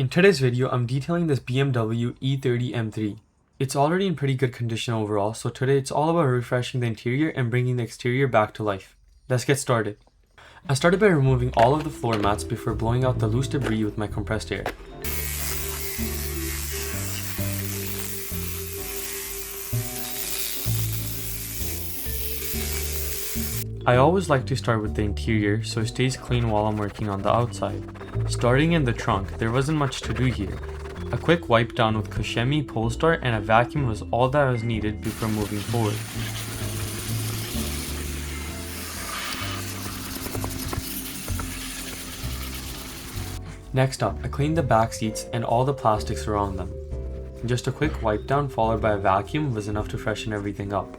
In today's video, I'm detailing this BMW E30 M3. It's already in pretty good condition overall, so today it's all about refreshing the interior and bringing the exterior back to life. Let's get started. I started by removing all of the floor mats before blowing out the loose debris with my compressed air. I always like to start with the interior so it stays clean while I'm working on the outside. Starting in the trunk, there wasn't much to do here. A quick wipe down with Chemie Polestar and a vacuum was all that was needed before moving forward. Next up, I cleaned the back seats and all the plastics around them. Just a quick wipe down followed by a vacuum was enough to freshen everything up.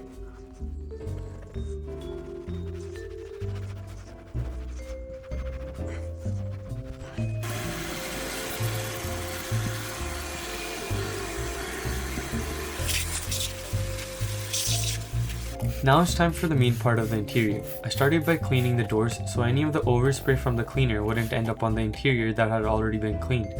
Now it's time for the main part of the interior. I started by cleaning the doors so any of the overspray from the cleaner wouldn't end up on the interior that had already been cleaned.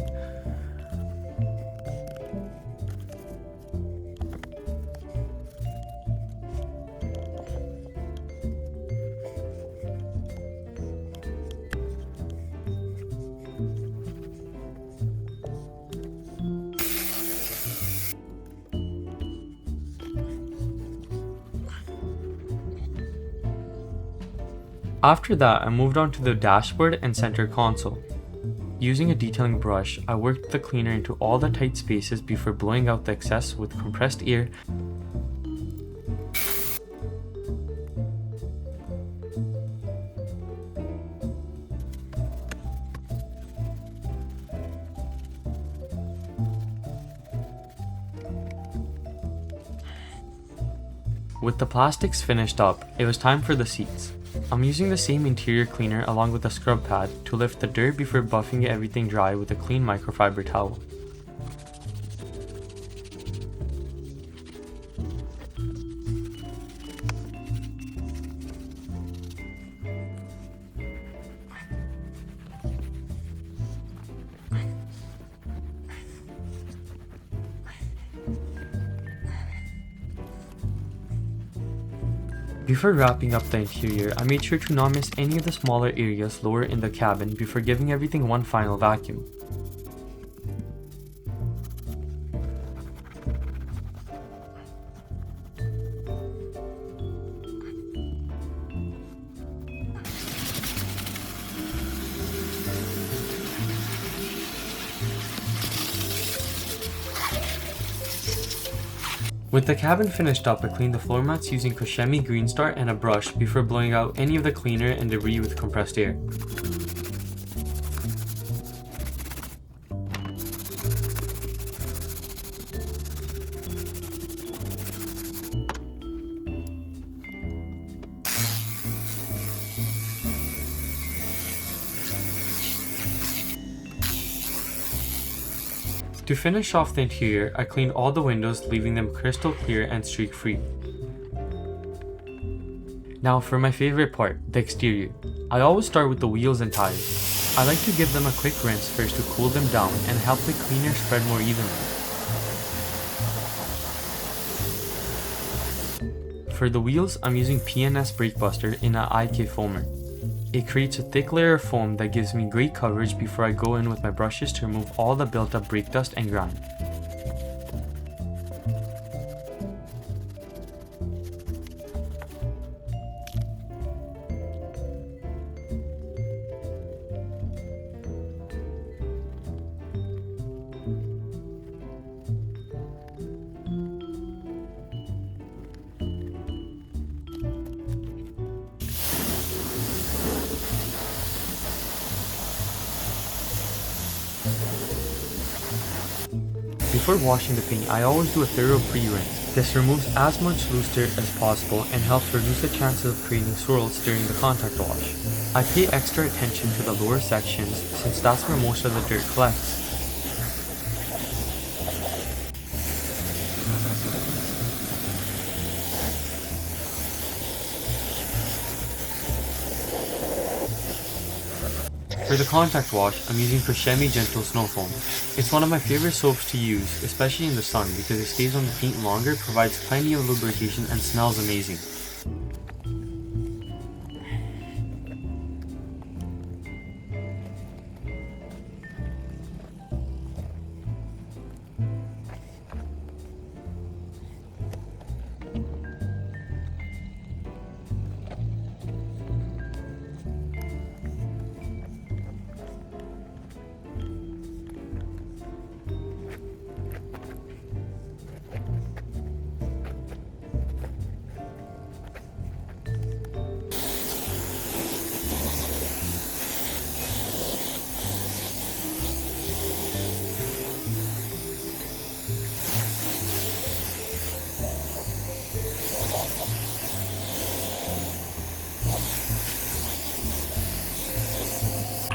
After that, I moved on to the dashboard and center console. Using a detailing brush, I worked the cleaner into all the tight spaces before blowing out the excess with compressed air. With the plastics finished up, it was time for the seats. I'm using the same interior cleaner along with a scrub pad to lift the dirt before buffing everything dry with a clean microfiber towel. Before wrapping up the interior, I made sure to not miss any of the smaller areas lower in the cabin before giving everything one final vacuum. With the cabin finished up, I cleaned the floor mats using Chemie Green Star and a brush before blowing out any of the cleaner and debris with compressed air. To finish off the interior, I cleaned all the windows, leaving them crystal clear and streak free. Now for my favorite part, the exterior. I always start with the wheels and tires. I like to give them a quick rinse first to cool them down and help the cleaner spread more evenly. For the wheels, I'm using P&S Brake Buster in an IK foamer. It creates a thick layer of foam that gives me great coverage before I go in with my brushes to remove all the built up brake dust and grime. Before washing the paint, I always do a thorough pre-rinse. This removes as much loose dirt as possible and helps reduce the chances of creating swirls during the contact wash. I pay extra attention to the lower sections since that's where most of the dirt collects. For For the contact wash, I'm using Chemie Gentle Snow Foam. It's one of my favorite soaps to use, especially in the sun, because it stays on the paint longer, provides plenty of lubrication, and smells amazing.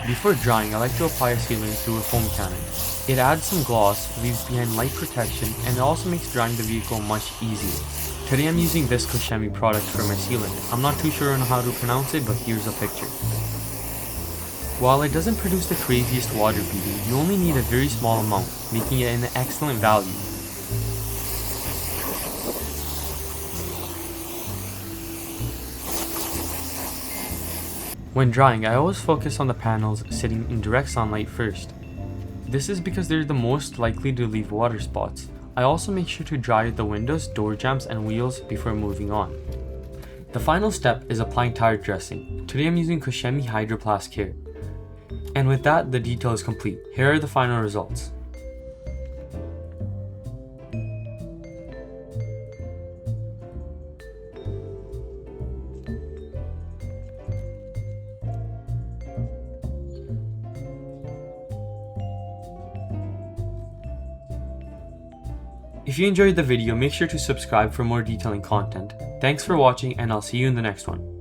Before drying, I like to apply a sealant through a foam cannon. It adds some gloss, leaves behind light protection, and it also makes drying the vehicle much easier. Today I'm using this Chemie product for my sealant. I'm not too sure on how to pronounce it, but here's a picture. While it doesn't produce the craziest water beating, you only need a very small amount, making it an excellent value. When drying, I always focus on the panels sitting in direct sunlight first. This is because they're the most likely to leave water spots. I also make sure to dry the windows, door jambs, and wheels before moving on. The final step is applying tire dressing. Today I'm using Chemie Hydro Plast Care. And with that, the detail is complete. Here are the final results. If you enjoyed the video, make sure to subscribe for more detailing content. Thanks for watching, and I'll see you in the next one.